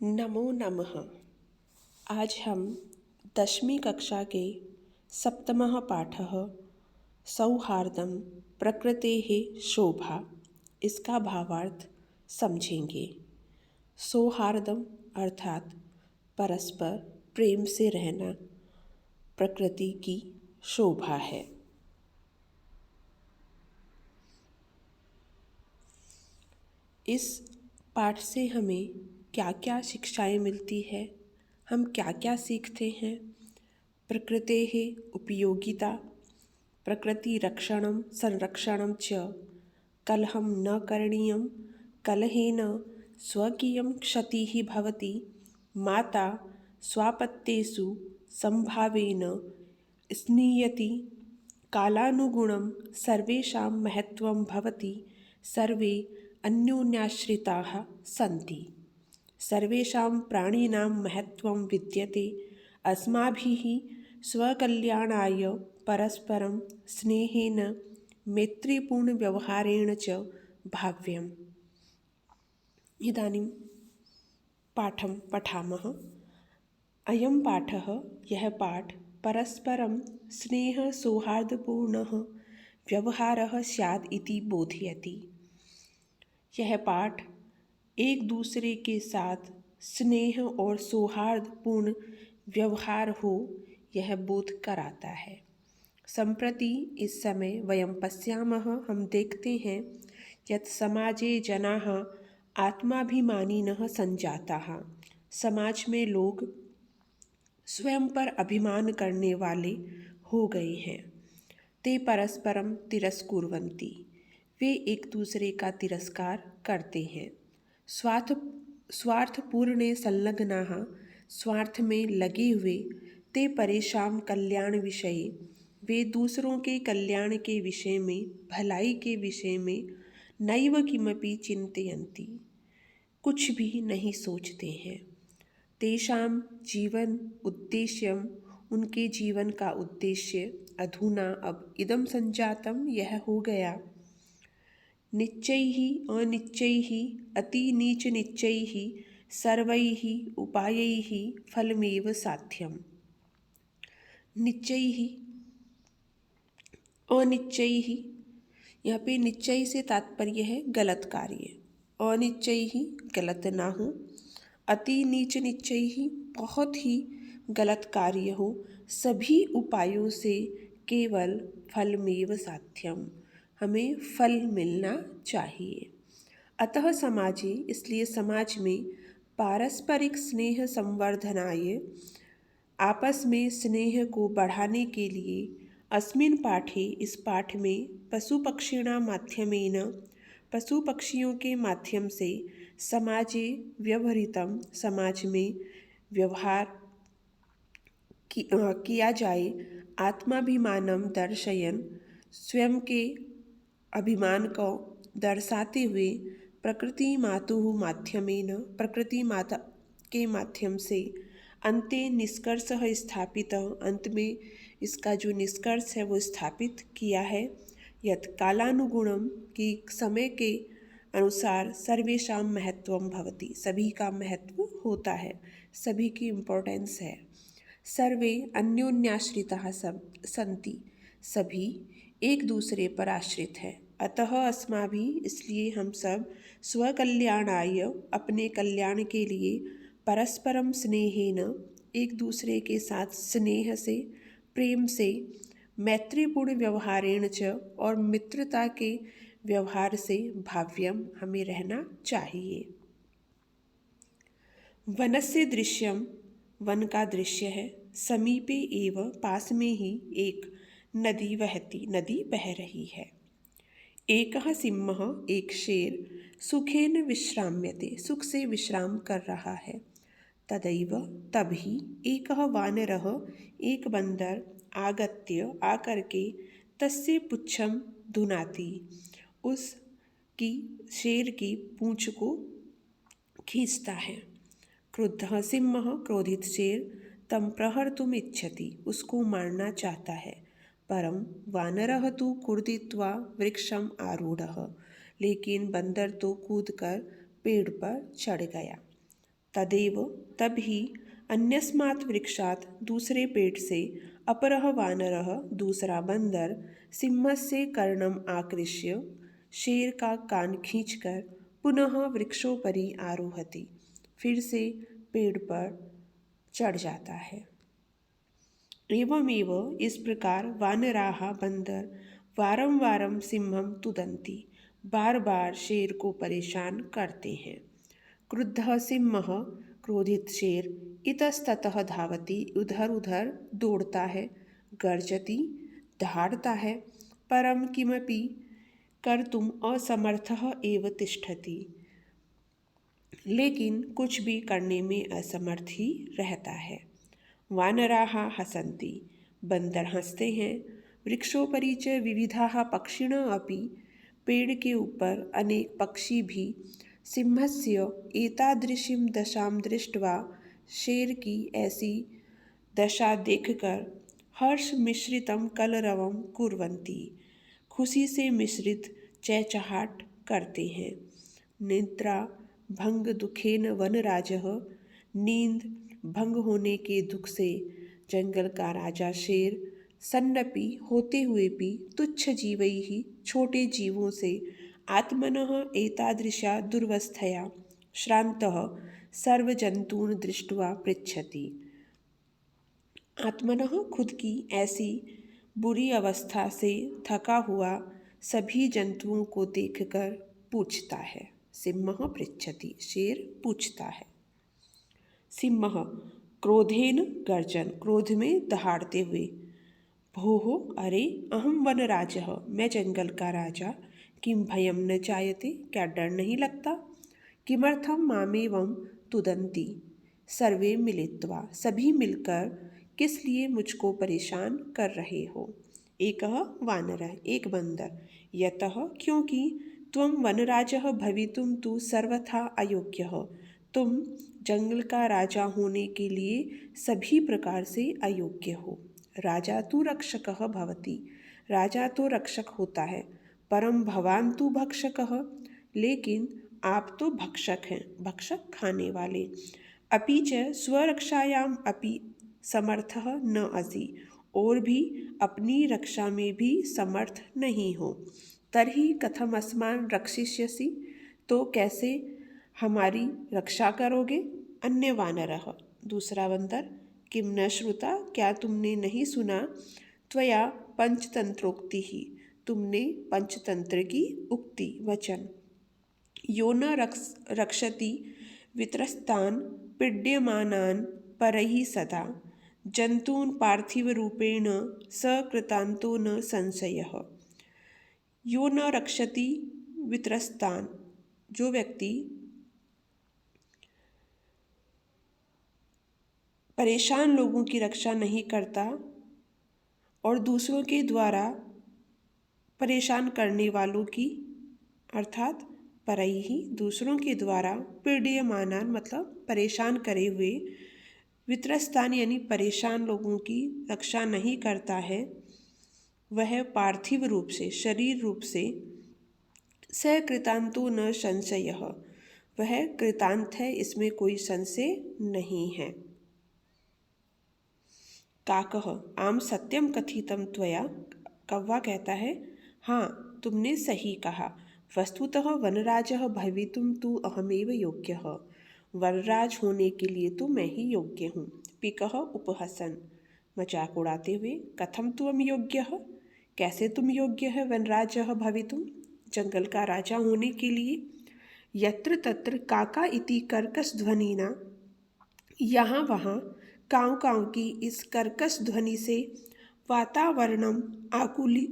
नमो नमः। आज हम 10वीं कक्षा के सप्तमः पाठः सौहार्दं प्रकृतेः शोभा इसका भावार्थ समझेंगे। सौहार्दम अर्थात परस्पर प्रेम से रहना प्रकृति की शोभा है। इस पाठ से हमें क्या क्या शिक्षाएं मिलती है, हम क्या क्या सीखते हैं। प्रकृतेः उपयोगिता, प्रकृति रक्षणं संरक्षणं च, कलहं न करणीयं, कलहेन स्वकीयं क्षतिः भवति, माता स्वापत्येषु संभावेन स्नीयति, कालानुगुणं सर्वेषां महत्त्वं भवति, सर्वे अन्योन्याश्रिताः सन्ति, सर्वेषां प्राणिनां महत्त्वं विद्यते, अस्माभिः स्वकल्याणाय परस्परं स्नेहेन मैत्रीपूर्णव्यवहारेण च भाव्यम्। इदानीं पाठं पठामः। अयं पाठः, यह पाठ परस्परं स्नेहसौहार्दपूर्णः व्यवहारः स्यात् इति बोधयति। यह पाठ एक दूसरे के साथ स्नेह और सौहार्दपूर्ण व्यवहार हो, यह बोध कराता है। सम्प्रति इस समय वयं पश्यामः, हम देखते हैं यत् समाजे जनाः आत्माभिमानिनः सञ्जाताः। समाज में लोग स्वयं पर अभिमान करने वाले हो गए हैं। ते परस्परं तिरस्कुर्वन्ति, वे एक दूसरे का तिरस्कार करते हैं। स्वार्थपूर्णे संलग्नाः, स्वार्थ में लगे हुए, ते परेषां कल्याण विषये, वे दूसरों के कल्याण के विषय में, भलाई के विषय में नैव किमपि चिन्तयन्ति, कुछ भी नहीं सोचते हैं। तेषां जीवन उद्देश्यम, उनके जीवन का उद्देश्य, अधुना अब इदं संजातम, यह हो गया, निश्चैः अनिश्चैः अतिनीचनिश्चैः सर्वैः उपायैः फलमेव साध्यम्। निश्चैः अनिश्चैः, यहाँ पे निश्चय से तात्पर्य है गलत कार्य, अनिश्चैः गलत ना हो, अति नीच निश्चैः बहुत ही गलत कार्य हो, सभी उपायों से केवल फलमेव साध्यम, हमें फल मिलना चाहिए। अतः समाजे, इसलिए समाज में पारस्परिक स्नेह संवर्धनाय, आपस में स्नेह को बढ़ाने के लिए, अस्मिन् पाठे, इस पाठ में, पशु पक्षिणां माध्यमेन, पशु पक्षियों के माध्यम से, समाजे व्यवहृतं, समाज में व्यवहार किया जाए, आत्माभिमानं दर्शयन्, स्वयं के अभिमान को दर्शाते हुए, प्रकृति मातुः माध्यमेन, प्रकृति माता के माध्यम से, अन्ते निष्कर्षः स्थापितः, अंत में इसका जो निष्कर्ष है वो स्थापित किया है, यत् कालानुगुणम, कि समय के अनुसार, सर्वेषां महत्वं भवति, सभी का महत्व होता है, सभी की इम्पोर्टेंस है। सर्वे अन्योन्याश्रिताः सन्ति, सभी एक दूसरे पर आश्रित है। अतः अस्माभिः, इसलिए हम सब, स्वकल्याणाय, अपने कल्याण के लिए, परस्परम स्नेहेन, एक दूसरे के साथ स्नेह से, प्रेम से, मैत्रीपूर्ण व्यवहारेण च, और मित्रता के व्यवहार से, भाव्यम, हमें रहना चाहिए। वनस्य दृश्यम, वन का दृश्य है, समीपे एव, पास में ही, एक नदी बहती, नदी बह रही है। एकः सिंहः, एक शेर, सुखेन विश्राम्यते, सुख से विश्राम कर रहा है। तदैव, तभी, एकः वानरः, एक बंदर, आगत्य, आकर के, तस्य पुच्छं धुनाति, उसकी, शेर की पूंछ को खींचता है। क्रुद्धः सिंहः, क्रोधित शेर, तं प्रहर्तुम् इच्छति, उसको मारना चाहता है। परं वानरः तु कूर्दित्वा वृक्षम् आरूढ़ः, लेकिन बंदर तो कूदकर पेड़ पर चढ़ गया। तदेव तब ही अन्यस्मात् वृक्षात् दूसरे पेड़ से अपरः वानरः दूसरा बंदर सिंहस्य कर्णम आकृष्य शेर का कान खींचकर पुनः वृक्षोपरि आरोहति, फिर से पेड़ पर चढ़ जाता है। एवमेव इस प्रकार वानराः बंदर वारं वारं सिंहं तुदन्ति, बार बार शेर को परेशान करते हैं। क्रुद्धः सिंहः क्रोधित शेर इतस्ततः धावति, उधर उधर दौड़ता है, गर्जति दहाड़ता है, परम किमपि कर्तुम असमर्थः एव तिष्ठति, लेकिन कुछ भी करने में असमर्थ ही रहता है। वानराः हसन्ति, बंदर हंसते हैं। वृक्षोपरि च विविधाः पक्षिणः अपि, पेड़ के ऊपर अनेक पक्षी भी सिंहस्य एतादृशीं दशां दृष्ट्वा, शेर की ऐसी दशा देखकर हर्ष मिश्रितं कलरवं कुर्वन्ति, खुशी से मिश्रित चहचहाट करते हैं। निद्रा भंग दुखेन वनराजः, नींद भंग होने के दुख से जंगल का राजा शेर सन्नपि होते हुए भी तुच्छ जीवैः छोटे जीवों से आत्मनः एतादृशा दुर्वस्थया श्रान्तः सर्वजन्तून् दृष्ट्वा पृच्छति, आत्मनः खुद की ऐसी बुरी अवस्था से थका हुआ सभी जंतुओं को देखकर पूछता है। सिंहः पृच्छति, शेर पूछता है। सिंहः क्रोधेन गर्जन, क्रोध में दहाड़ते हुए, भोः अरे अहं वनराजः, मैं जंगल का राजा, किम भयं न जायते, क्या डर नहीं लगता, किमर्थं मामेवं तुदन्ति सर्वे मिलित्वा, सभी मिलकर किस लिए मुझको परेशान कर रहे हो। एकः वानरः, एक बंदर, यतः क्योंकि त्वं वनराजः भवितुं तु सर्वथा अयोग्यः, तुम जंगल का राजा होने के लिए सभी प्रकार से अयोग्य हो। राजा तु रक्षकः भवति, राजा तो रक्षक होता है, परम भवान तु भक्षकः, लेकिन आप तो भक्षक हैं, भक्षक खाने वाले। अपि च स्वरक्षायाम अपि समर्थः न असि, और भी अपनी रक्षा में भी समर्थ नहीं हो। तर्हि कथम अस्मान् रक्षिष्यसि, तो कैसे हमारी रक्षा करोगे। अन्य वानरः, दूसरा बंदर, किम न श्रुता, क्या तुमने नहीं सुना, त्वया पंचतंत्रोक्ति ही, तुमने पंचतंत्र की उक्ति वचन, यो न रक्षति वित्रस्तान् पीड्यमानान् परैः सदा, जंतून् पार्थिव रूपेण सकृतान्तो न संशयः। यो न रक्षति वित्रस्तान्, जो व्यक्ति परेशान लोगों की रक्षा नहीं करता और दूसरों के द्वारा परेशान करने वालों की, अर्थात परैहि, दूसरों के द्वारा, पीड्यमानान् मतलब परेशान करे हुए, वित्रस्तान यानी परेशान लोगों की रक्षा नहीं करता है, वह पार्थिव रूप से, शरीर रूप से, सकृतांतो न संशयः, वह कृतांत है, इसमें कोई संशय नहीं है। काकः आम सत्यम कथितम त्वया, कौवा कहता है, हाँ तुमने सही कहा, वस्तुतः वनराजः भवितुं तु अहमेव योग्यः, वनराज होने के लिए तो मैं ही योग्य हूँ। पिकः उपहसन, मजाक उड़ाते हुए, कथम त्वं योग्यः, कैसे तुम योग्य है वनराजः भवितुं, जंगल का राजा होने के लिए। यत्र तत्र काका इति कर्कश ध्वनिना, यहाँ वहाँ काँव काँव की इस कर्कश ध्वनि से वातावरणम आकुली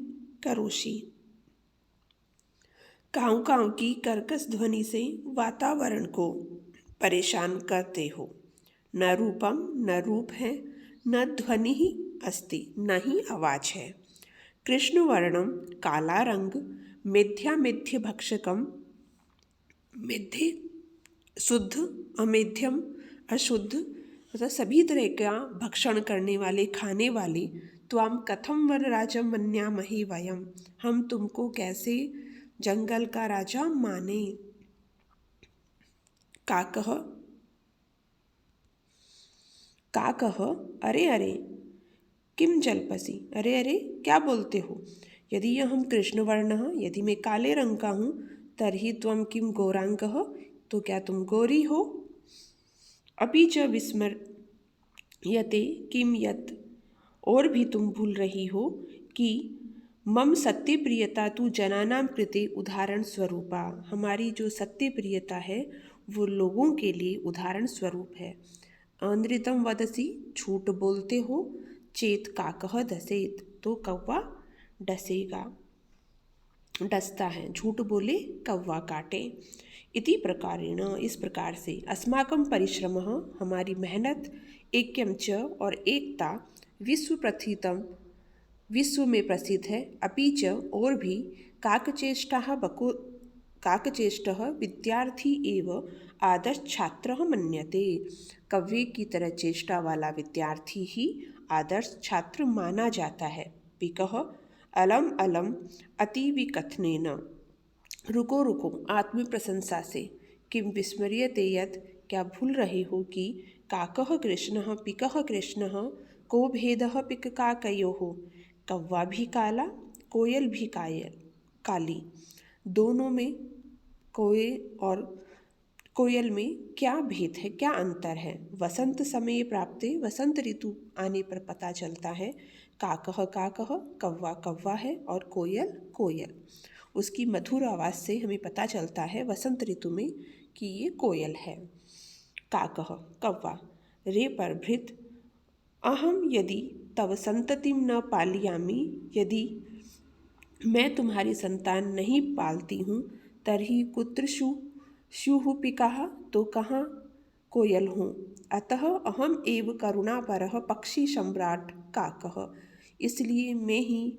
करोषि, काँव काँव की कर्कश ध्वनि से वातावरण को परेशान करते हो। न रूपम, न रूप है, न ध्वनि ही अस्ति, न ही आवाज है। कृष्णवर्णम, काला रंग, मिथ्या मिथ्य भक्षकम, मिथ्य शुद्ध, अमेध्यम अशुद्ध, मतलब सभी तरह का भक्षण करने वाले, खाने वाले। त्वाम कथम वनराजम मन्यामहे वयम, हम तुमको कैसे जंगल का राजा माने। काकः काकः अरे अरे किम जल्पसि, अरे अरे क्या बोलते हो। यदि अहं कृष्णवर्णः, यदि मैं काले रंग का हूँ, तर्हि त्वं किं गौराङ्गः, तो क्या तुम गौरी हो। अपि च विस्मर्यते किम यत्, और भी तुम भूल रही हो कि मम सत्य प्रियता तु जनानां कृते उदाहरण स्वरूपा, हमारी जो सत्य प्रियता है वो लोगों के लिए उदाहरण स्वरूप है। अनृतं वदसि, झूठ बोलते हो, चेत काकः दसेत, तो कौवा डसेगा, डसता है, झूठ बोले कौवा काटे। इति प्रकारेण, इस प्रकार से, अस्माकं परिश्रमः, हमारी मेहनत, ऐक्यं च, और एकता, विश्व प्रथितं, विश्व में प्रसिद्ध है। अपि च, और भी, काकचेष्टाः बको काकचेष्टः विद्यार्थी एव आदर्श छात्रः मन्यते, कव्वे की तरह चेष्टा वाला विद्यार्थी ही आदर्श छात्र माना जाता है। पिकः अलम अलम अतिविकथनेन, रुको रुको आत्मप्रशंसा से, किम विस्मर्यते यत्, क्या भूल रहे हो कि काकः कृष्णः पिकः कृष्णः, को भेदः पिक काकयोः, कौवा भी काला कोयल भी काली, दोनों में कोए और कोयल में क्या भेद है, क्या अंतर है। वसंत समय प्राप्ते, वसंत ऋतु आने पर पता चलता है, काकः काकः, कौवा कौवा है, और कोयल कोयल, उसकी मधुर आवाज़ से हमें पता चलता है वसंत ऋतु में कि ये कोयल है। काकः कौवा, रे परभृत, अहम यदि तव संततिं न पालयामि, यदि मैं तुम्हारी संतान नहीं पालती हूँ, तर्हि कुत्र स्युः पिकाः, तो कहाँ कोयल हूँ। अतः अहम एव करुणापरः पक्षी सम्राट काकः, इसलिए मैं ही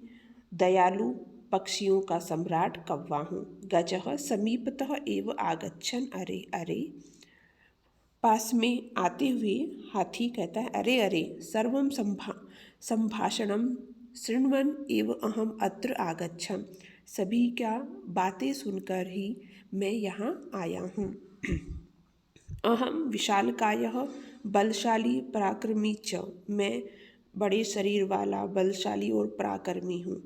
दयालु पक्षियों का सम्राट कौवा हूँ। गजः समीपतः एव आगच्छन्, अरे अरे, पास में आते हुए हाथी कहता है, अरे अरे, सर्वं संभाषणं शृण्वन् एव अहम अत्र आगच्छम्, सभी क्या बातें सुनकर ही मैं यहाँ आया हूँ। अहम विशालकायः बलशाली पराक्रमी च, मैं बड़े शरीर वाला बलशाली और पराक्रमी हूँ।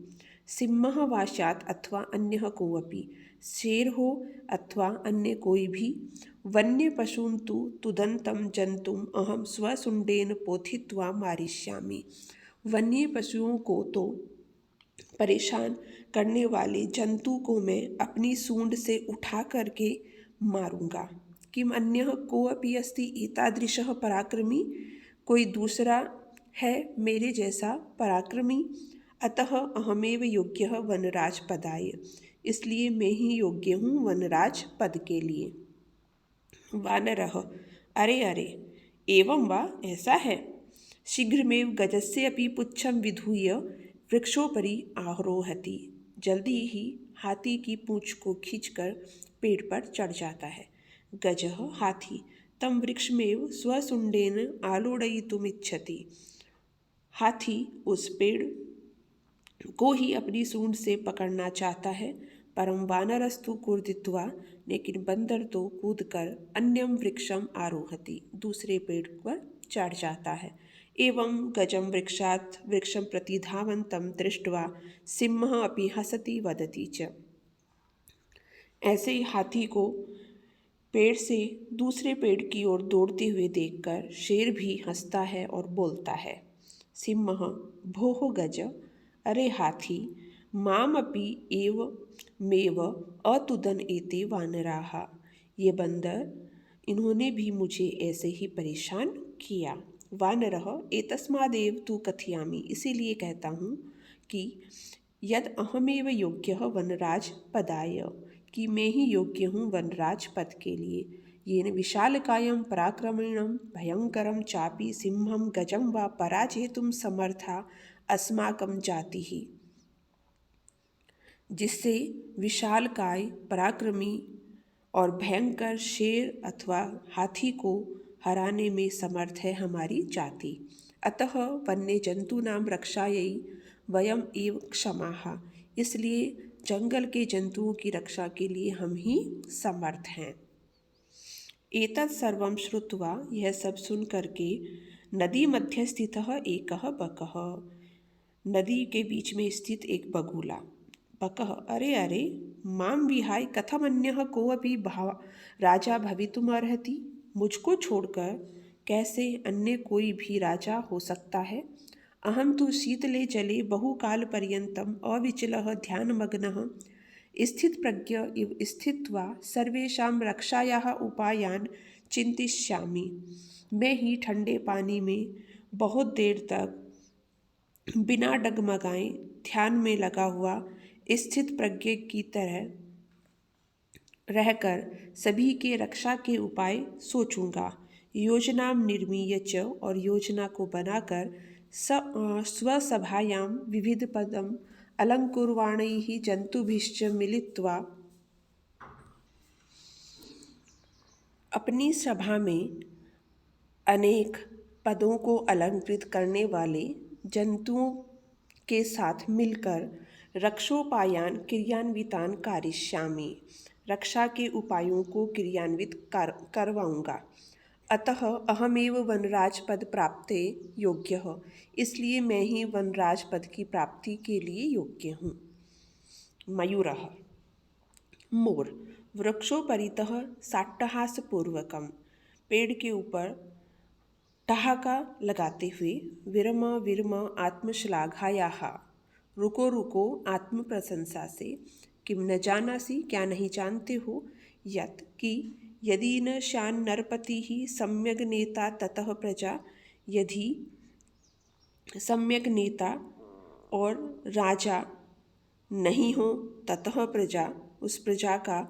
सिंहः वा स्यात् अथवा अन्यः कोऽपि, शेर हो अथवा अन्य कोई भी। वन्य पशून् तु तुदन्तं जन्तुम् अहं स्वशुण्डेन पोथित्वा मारिष्यामि, वन्य पशुओं को तो परेशान करने वाले जंतु को मैं अपनी सूंड से उठा करके मारूंगा। किम अन्यः कोऽपि अस्ति एतादृशः पराक्रमी, कोई दूसरा है मेरे जैसा पराक्रमी। अतः अहमेव योग्यः वनराज पदाय, इसलिए मैं ही योग्य हूँ वनराज पद के लिए। वानरः अरे अरे, एवं वा, ऐसा है। शीघ्रमेव गजस्य अपि पुच्छं विधूय वृक्षोपरि आरोहति, जल्दी ही हाथी की पूंछ को खींचकर पेड़ पर चढ़ जाता है। गजः हाथी, तं वृक्षमेव स्वशुण्डेन आलोड़यितुमिच्छति, हाथी उस पेड़ को ही अपनी सूंड से पकड़ना चाहता है। परम वानरस्तु कूर्दित्वा, लेकिन बंदर तो कूदकर अन्यम वृक्षम आरोहति, दूसरे पेड़ पर चढ़ जाता है। एवं गजम वृक्षात् वृक्षं प्रति धावन्तं दृष्ट्वा सिंहः अपि हसति वदति च, ऐसे ही हाथी को पेड़ से दूसरे पेड़ की ओर दौड़ते हुए देखकर शेर भी हंसता है और बोलता है। सिंहः भोः गज, अरे हाथी, मामपि एव मेव अतुदन एते वानराः, ये बंदर, इन्होंने भी मुझे ऐसे ही परेशान किया। वानरः एतस्मादेव तु कथयामि, इसीलिए कहता हूँ कि यद अहमेव योग्यः वनराज पदाय, कि मैं ही योग्य हूँ वनराज पद के लिए। येन विशालकायं पराक्रमणं भयंकरं चापि सिंहं गजं वा पराजेतुं समर्था अस्माकं जातिः, जिससे विशालकाय पराक्रमी और भयंकर शेर अथवा हाथी को हराने में समर्थ है हमारी जाति। अतः वन्य जंतूनां रक्षायै वयम एव क्षमाः, इसलिए जंगल के जंतुओं की रक्षा के लिए हम ही समर्थ हैं। एतत् सर्वं श्रुत्वा, यह सब सुन करके, नदी मध्य स्थितः एकः बकः। नदी के बीच में स्थित एक बगुला। बकः अरे अरे मां विहाय कथमन्यः कोऽपि राजा भवितुमर्हति। मुझको छोड़कर कैसे अन्य कोई भी राजा हो सकता है। अहं तु शीतले जले बहुकालपर्यन्तम् अविचलः ध्यानमग्नः स्थितप्रज्ञ इव स्थित्वा सर्वेषां रक्षायाः उपायान् चिंतिष्यामि। मैं ही ठंडे पानी में बहुत देर तक बिना डगमगाए ध्यान में लगा हुआ स्थित प्रज्ञ की तरह रहकर सभी के रक्षा के उपाय सोचूंगा। योजना निर्मीय च और योजना को बनाकर स्वसभायां विविध पदम अलंकुर्वाणैः जंतुभिश्च मिलित्वा अपनी सभा में अनेक पदों को अलंकृत करने वाले जंतुओं के साथ मिलकर रक्षोपायान क्रियान्वितान कारिष्यामि। रक्षा के उपायों को क्रियान्वित करवाऊंगा। अतः अहमेव वनराज पद प्राप्ते योग्यः, इसलिए मैं ही वनराज पद की प्राप्ति के लिए योग्य हूँ। मयूरः मोर वृक्षोपरितः साट्टहासपूर्वकम् पेड़ के ऊपर ठहाका लगाते हुए विरम विरम आत्मश्लाघायाः रुको रुको आत्म प्रशंसा से किम न जानासि क्या नहीं जानते हो यत् कि यदि न शान नरपति ही सम्यक नेता ततः प्रजा यदि सम्यक नेता और राजा नहीं हो ततः प्रजा उस प्रजा का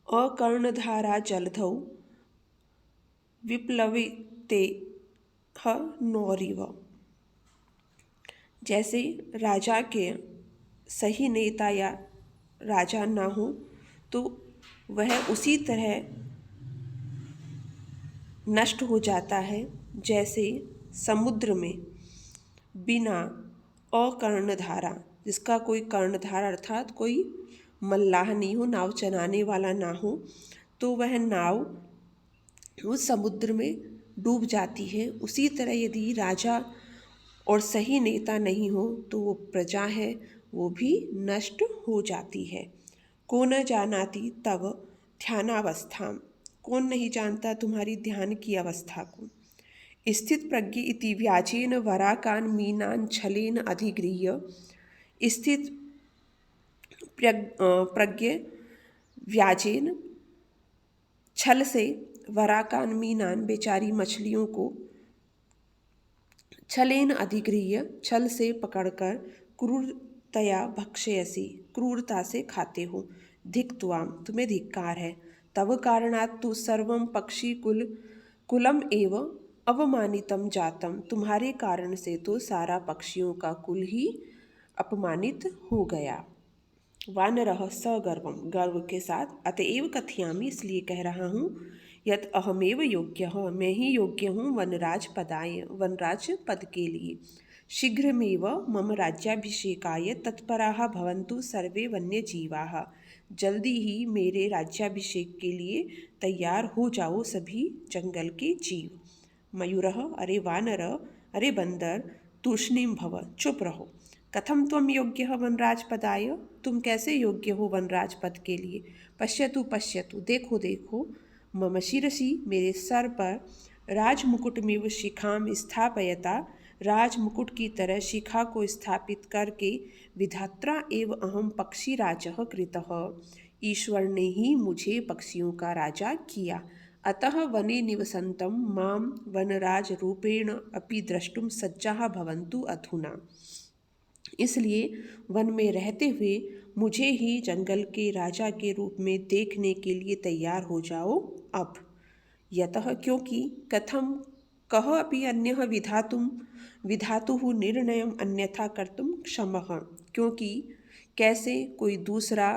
अकर्णधारा जलधौ विप्लविते नौरिव। जैसे राजा के सही नेता या राजा ना हो तो वह उसी तरह नष्ट हो जाता है जैसे समुद्र में बिना अकर्णधारा, जिसका कोई कर्णधार अर्थात कोई मल्लाह नहीं हो, नाव चलाने वाला ना हो, तो वह नाव उस समुद्र में डूब जाती है। उसी तरह यदि राजा और सही नेता नहीं हो तो वो प्रजा है वो भी नष्ट हो जाती है। को न जानाति तव ध्यानावस्थाम, कौन नहीं जानता तुम्हारी ध्यान की अवस्था को। स्थित प्रज्ञ इति व्याजेन वराकान मीनान छलेन अधिगृह्य, स्थित प्रज्ञ व्याजेन छल से वराकान मीनान बेचारी मछलियों को छलेन अधिगृह्य छल से पकड़कर क्रूरतया भक्षयसि, क्रूरता से खाते हो। धिक्त्वाम, तुम्हें धिक्कार है। तव कारणात् तु सर्वं पक्षी कुलम एव अवमानितम जातम, तुम्हारे कारण से तो सारा पक्षियों का कुल ही अपमानित हो गया। वानरः सगर्वम, गर्व के साथ, अतएव कथयामि, इसलिए कह रहा हूँ, यत अहमेव योग्यः, मैं ही योग्य हूँ वनराज पदाय, वनराज पद के लिए। शीघ्रमेव मम राज्याभिषेकाय तत्पराः भवन्तु सर्वे वन्यजीवाः, जल्दी ही मेरे राज्याभिषेक के लिए तैयार हो जाओ सभी जंगल के जीव। मयूरः अरे वानर, अरे बंदर, तूष्णीम भव, चुप रहो। कथम त्वम योग्यः वनराज पदाय, तुम कैसे योग्य हो वनराज पद के लिए। पश्यतु पश्यतु, देखो देखो, मम शिरसि, मेरे सर पर राजमुकुटमिव शिखाम स्थापयता, राजमुकुट की तरह शिखा को स्थापित करके विधात्रा एव अहम पक्षी राजः कृतः, ईश्वर ने ही मुझे पक्षियों का राजा किया। अतः वने निवसन्तं मां वनराज रूपेण अपि द्रष्टुम सज्जाः भवन्तु अधुना, इसलिए वन में रहते हुए मुझे ही जंगल के राजा के रूप में देखने के लिए तैयार हो जाओ अब। यतः, क्योंकि, कथम कह अपि अन्यः विधातुः निर्णयम अन्यथा कर्तुम क्षमः, क्योंकि कैसे कोई दूसरा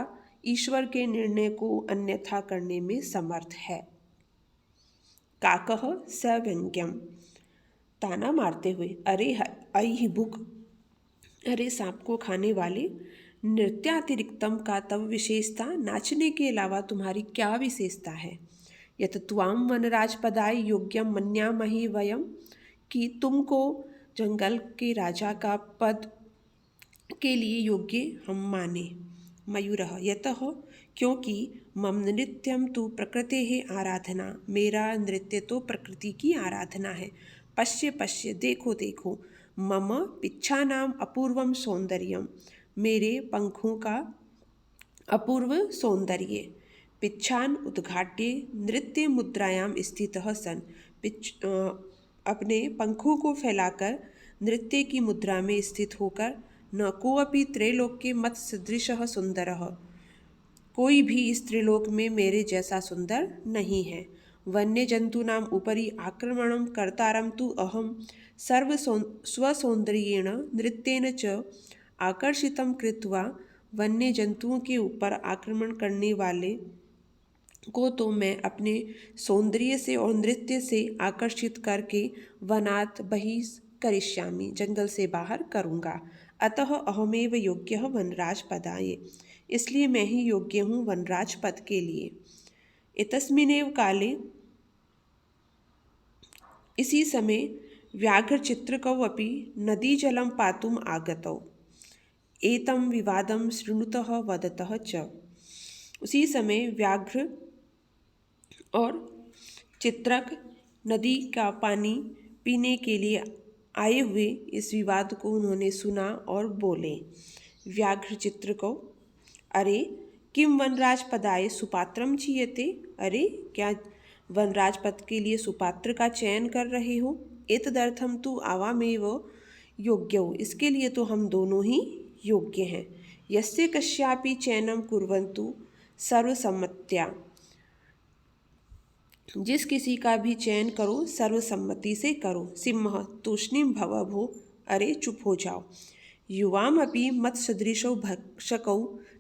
ईश्वर के निर्णय को अन्यथा करने में समर्थ है। काकः सव्यंग्यम, ताना मारते हुए, अरे ऐ बुक, अरे सांप को खाने वाले, नृत्यातिरिक्तम का तव विशेषता, नाचने के अलावा तुम्हारी क्या विशेषता है। यत त्वाम वनराज पदाय योग्यम मन्यामहे वयम, कि तुमको जंगल के राजा का पद के लिए योग्य हम माने। मयूरः यतः क्योंकि मम नृत्यम तु प्रकृतेः आराधना, मेरा नृत्य तो प्रकृति की आराधना है। पश्य पश्य देखो देखो, मम पिच्छानाम अपूर्वम सौंदर्यम, मेरे पंखों का अपूर्व सौंदर्य। पिच्छान उद्घाट्य नृत्य मुद्रायाम स्थितः सन, अपने पंखों को फैलाकर नृत्य की मुद्रा में स्थित होकर, न कोऽपि त्रैलोक्ये मत्सदृशः सुंदरः, कोई भी इस त्रिलोक में मेरे जैसा सुंदर नहीं है। वन्य जंतूनाम उपरि आक्रमणं कर्तारं तु अहं स्वसौंदर्येण नृत्येन च आकर्षितं कृत्वा, वन्य जंतुओं के ऊपर आक्रमण करने वाले को तो मैं अपने सौंदर्य से और नृत्य से आकर्षित करके वनात् बहिष्करिष्यामि, जंगल से बाहर करूँगा। अतः अहमेव योग्यः वनराज पदाय, इसलिए मैं ही योग्य हूँ वनराज पद के लिए। एतस्मिन्नेव काले, इसी समय व्याघ्र चित्रकौ अपि नदीजलं पातुम् आगतौ, एतं विवादं शृणुतः वदतः च। उसी समय व्याघ्र और चित्रक नदी का पानी पीने के लिए आए हुए इस विवाद को उन्होंने सुना और बोले। व्याघ्र चित्रको, अरे किम वनराज पदाय सुपात्रम चीयते, अरे क्या वनराज पद के लिए सुपात्र का चयन कर रहे हो। एतदर्थम तु आवामेव योग्यौ, इसके लिए तो हम दोनों ही योग्य हैं। यस्य कस्यापि चयनम कुर्वन्तु सर्वसम्मत्या, जिस किसी का भी चयन करो सर्वसम्मति से करो। सिंह तूष्णीम भव भो, अरे चुप हो जाओ। युवाम अपि मत्सदृशौ भक्षकौ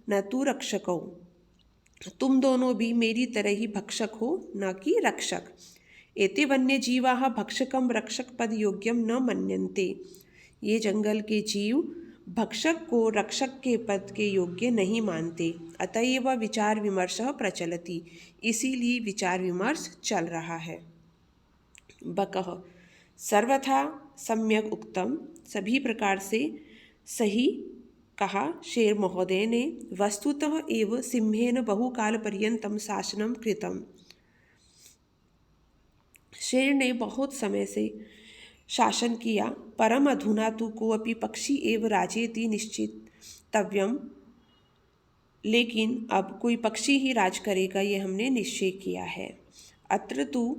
न तु रक्षकौ, तुम दोनों भी मेरी तरह ही भक्षक हो, न कि रक्षक। एते वन्य जीवाः भक्षकम रक्षक पद योग्यम न मन्यन्ते, ये जंगल के जीव भक्षक को रक्षक के पद के योग्य नहीं मानते। अतएव विचार विमर्श प्रचलति, इसीलिए विचार विमर्श चल रहा है। बकः सर्वथा सम्यक उक्तम, सभी प्रकार से सही कहा शेर महोदय ने। वस्तुतः एव सिंहेन बहुकाल पर्यंतम शासनम कृतम, शेर ने बहुत समय से शासन किया। परम अधुना तु कोऽपि पक्षी एव राजेति निश्चितव्यम, लेकिन अब कोई पक्षी ही राज करेगा, ये हमने निश्चय किया है। अत्र तु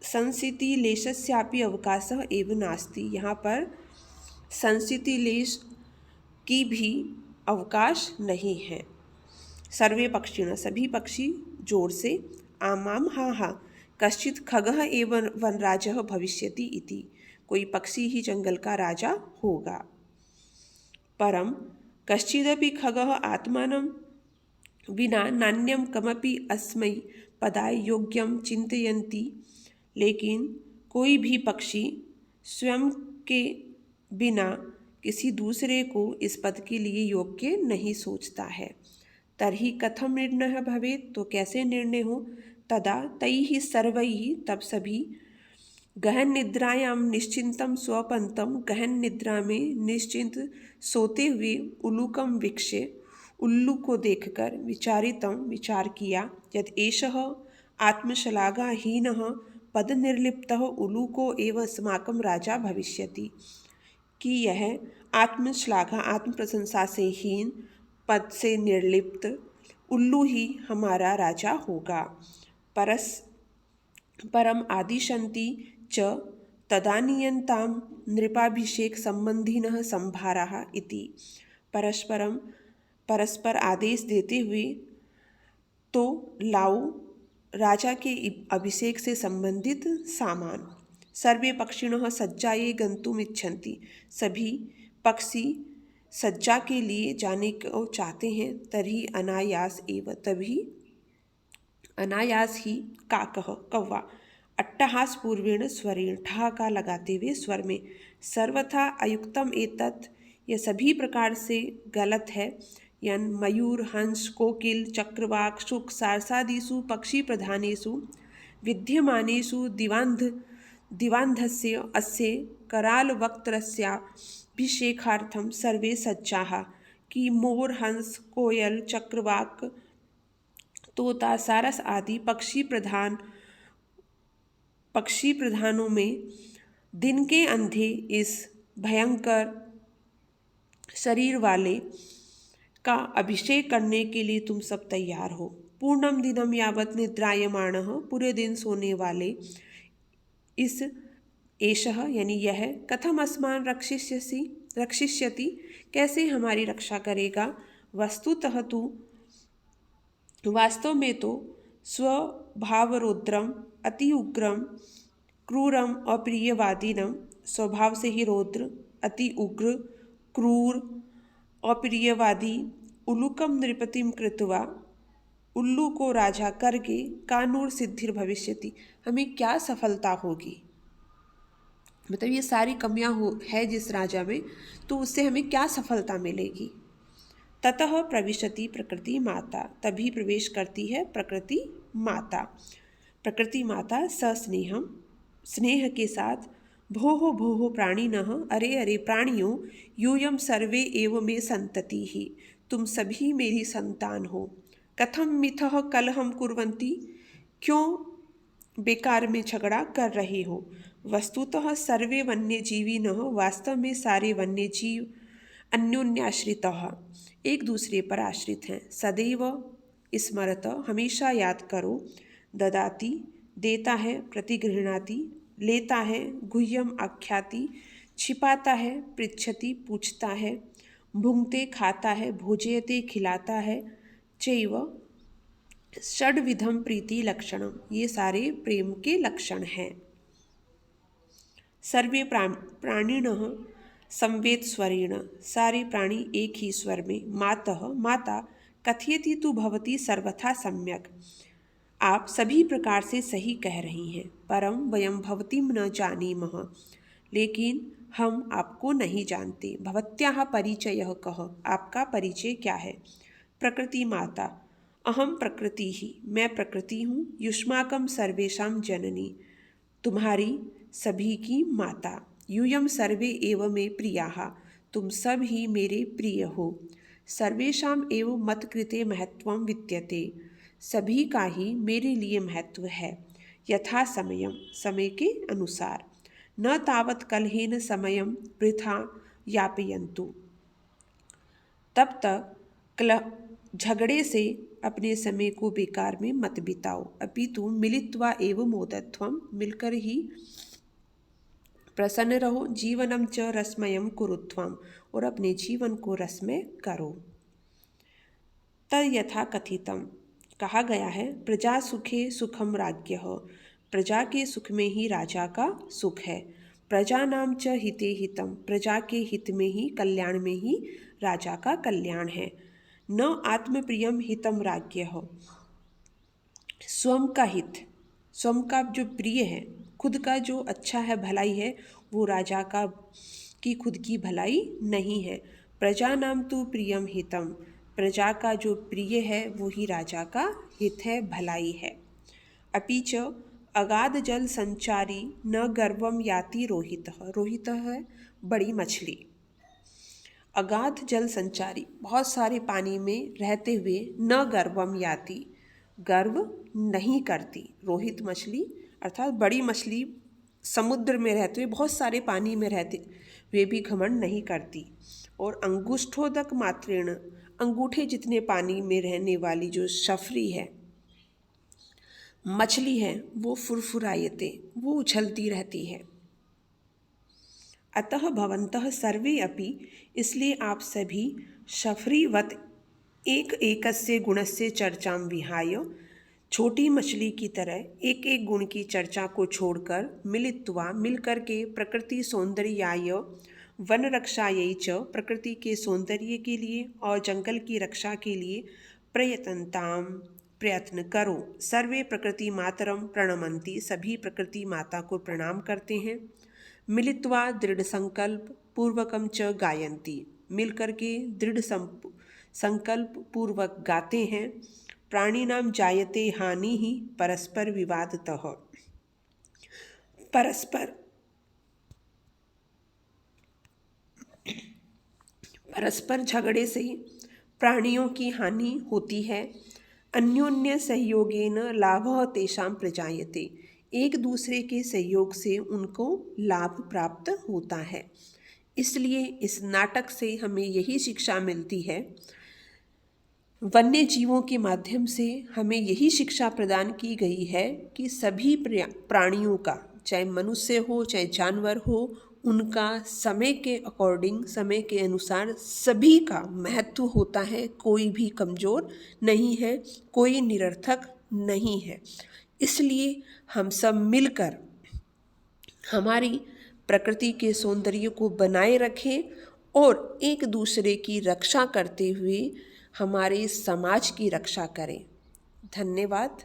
संसितिलेशस्यापि अवकाशः एव नास्ति, यहाँ पर संसितिलेश की भी अवकाश नहीं है। सर्वे पक्षिण, सभी पक्षी जोर से आमाम हाँ हाँ, कश्चित् खगः एव वनराजः भविष्यति इति, कोई पक्षी ही जंगल का राजा होगा। परम कश्चिदपि खगः आत्मानं विना नान्यं कमपि अस्मै पदाय योग्यं चिन्तयन्ति, लेकिन कोई भी पक्षी स्वयं के बिना किसी दूसरे को इस पद के लिए योग्य नहीं सोचता है। तर्हि कथम निर्णय भवेत्, तो कैसे निर्णय हो। तदा तैः सर्वैः, तब सभी गहन निद्रायां निश्चिंतम स्वपंतम, गहन निद्रा में निश्चिंत सोते हुए उल्लूकम वीक्ष्य, उल्लू को देखकर विचारितम, विचार किया। यद एषः आत्मश्लाघाहीनः पदनिर्लिप्तः उल्लूको एव अस्माकं राजा भविष्यति, कि यह आत्मश्लाघा, आत्म प्रशंसा से हीन, पद से निर्लिप्त उल्लू ही हमारा राजा होगा। परम आदिशन्ति च तदानीयन्तां नृपाभिषेक संबंधिनः संभाराः इति, परस्पर आदेश देते हुए तो लाओ राजा के अभिषेक से संबंधित सामान। सर्वे पक्षिणः सज्जाये गन्तुम् इच्छन्ति, सभी पक्षी सज्जा के लिए जाने को चाहते हैं। तर्हि अनायास एव, तभी अनायास ही काकः, कौवा, अट्टहास पूर्वेण स्वरेण, ठहाका लगाते हुए स्वर में, सर्वथा अयुक्तम एतत्, यह सभी प्रकार से गलत है। यन मयूर, हंस, कोकिल, चक्रवाक, शुक, सारसादीसु पक्षी प्रधानेषु विद्यमानेषु दिवान्ध दिवान्धस्य अस्य करालवक्त्रस्याभिषेकार्थं सर्वे सज्जाः कि मोर हंस कोयल चक्रवाक तोता सारस आदि पक्षी प्रधानों में दिन के अंधे इस भयंकर शरीर वाले का अभिषेक करने के लिए तुम सब तैयार हो। पूर्णम दिनम यावत निद्रायमाणः, पूरे दिन सोने वाले इस एषः यानी यह कथम अस्मान रक्षिष्यति, कैसे हमारी रक्षा करेगा। वस्तुतः तू वास्तव में तो स्वभावरौद्रम अति उग्रम क्रूरम अप्रियवादिनम, स्वभाव से ही रौद्र अति उग्र क्रूर अप्रियवादी उल्लुकम नृपतिम कृत्वा, उल्लू को राजा करके कानूर सिद्धिर भविष्यति, हमें क्या सफलता होगी। मतलब ये सारी कमियां है जिस राजा में, तो उससे हमें क्या सफलता मिलेगी। ततः प्रविशति प्रकृति माता, तभी प्रवेश करती है प्रकृति माता। प्रकृति माता सस्नेहम, स्नेह के साथ, भोः भोः प्राणिनः, अरे अरे प्राणियों, यूयम सर्वे एव मे संतति ही, तुम सभी मेरी संतान हो। कथम मिथः कलहम कुर्वन्ति, क्यों बेकार में झगड़ा कर रहे हो। वस्तुतः सर्वे वन्य जीविनः, वास्तव में सारे वन्य जीव अन्योन्याश्रितः, एक दूसरे पर आश्रित हैं। सदैव स्मरत, हमेशा याद करो। ददाति, देता है। प्रतिगृह्णाति, लेता है। गुह्यम आख्याति, छिपाता है। पृच्छति, पूछता है। भुंक्ते, खाता है। भोजयते, खिलाता है। चैव षड्विधम प्रीति लक्षणम, ये सारे प्रेम के लक्षण हैं। सर्वे प्राणिनः संवेद स्वरेण, सारे प्राणी एक ही स्वर में। मातः, माता कथयति तु भवती सर्वथा सम्यक, आप सभी प्रकार से सही कह रही हैं। परम वयम भवतीम न जानीमः, लेकिन हम आपको नहीं जानते। भवत्याः परिचयः कः, आपका परिचय क्या है। प्रकृति माता, अहम प्रकृति ही, मैं प्रकृति हूँ। युष्माकम सर्वेषां जननी, तुम्हारी सभी की माता। यूयम सर्वे एव मे प्रियाः, तुम सब ही मेरे प्रिय हो। सर्वेषां एव मत्कृते महत्वं विद्यते, सभी का ही मेरे लिए महत्व है। यथा समयम, समय के अनुसार। न तावत कलहेन समयम वृथा यापयन्तु, तब तक झगड़े से अपने समय को बेकार में मत बिताओ। अपितु मिलित्वा एव मोदत्वम, मिलकर ही प्रसन्न रहो। जीवनम च रसमयम कुरुत्वम, और अपने जीवन को रसमय करो। तद यथा कथितम, कहा गया है। प्रजा सुखे सुखम राज्ञः, प्रजा के सुख में ही राजा का सुख है। प्रजा नाम च हिते हितम, प्रजा के हित में ही, कल्याण में ही राजा का कल्याण है। न आत्मप्रियम हितम राज्ञः, स्वयं का हित, स्वयं का जो प्रिय है, खुद का जो अच्छा है, भलाई है, वो राजा का की खुद की भलाई नहीं है। प्रजा नाम तो प्रियम हितम, प्रजा का जो प्रिय है वो ही राजा का हित है, भलाई है। अपीच अगाध जल संचारी न गर्वम याति रोहितः, रोहितः है बड़ी मछली। अगाध जल संचारी, बहुत सारे पानी में रहते हुए, न गर्वम याति, गर्व नहीं करती। रोहित मछली अर्थात बड़ी मछली समुद्र में रहते हुए, बहुत सारे पानी में रहते हुए भी घमंड नहीं करती। और अंगुष्ठोदक मात्रेण, अंगूठे जितने पानी में रहने वाली जो शफरी है, मछली है, वो फुरफुरायते, वो उछलती रहती है। अतः भवन्तः सर्वे अपि, इसलिए आप सभी शफरीवत एक एकस्य गुणस्य चर्चां विहाय, छोटी मछली की तरह एक एक गुण की चर्चा को छोड़कर, मिलित्वा मिलकर के, प्रकृति सौंदर्याय वन रक्षायै च, प्रकृति के सौंदर्य के लिए और जंगल की रक्षा के लिए, प्रयत्न करो। सर्वे प्रकृति मातरम प्रणमन्ति, सभी प्रकृति माता को प्रणाम करते हैं। मिलित्वा दृढ़ संकल्प पूर्वकम च गायन्ति, मिलकर के दृढ़ संकल्प पूर्वक गाते हैं। प्राणिनाम जायते हानि ही परस्पर विवादतः, परस्पर परस्पर झगड़े से प्राणियों की हानि होती है। अन्योन्य सहयोगेन लाभः तेषां प्रजायते। एक दूसरे के सहयोग से उनको लाभ प्राप्त होता है। इसलिए इस नाटक से हमें यही शिक्षा मिलती है, वन्य जीवों के माध्यम से हमें यही शिक्षा प्रदान की गई है कि सभी प्राणियों का, चाहे मनुष्य हो चाहे जानवर हो, उनका समय के अकॉर्डिंग, समय के अनुसार सभी का महत्व होता है। कोई भी कमज़ोर नहीं है, कोई निरर्थक नहीं है। इसलिए हम सब मिलकर हमारी प्रकृति के सौंदर्य को बनाए रखें और एक दूसरे की रक्षा करते हुए हमारे समाज की रक्षा करें। धन्यवाद।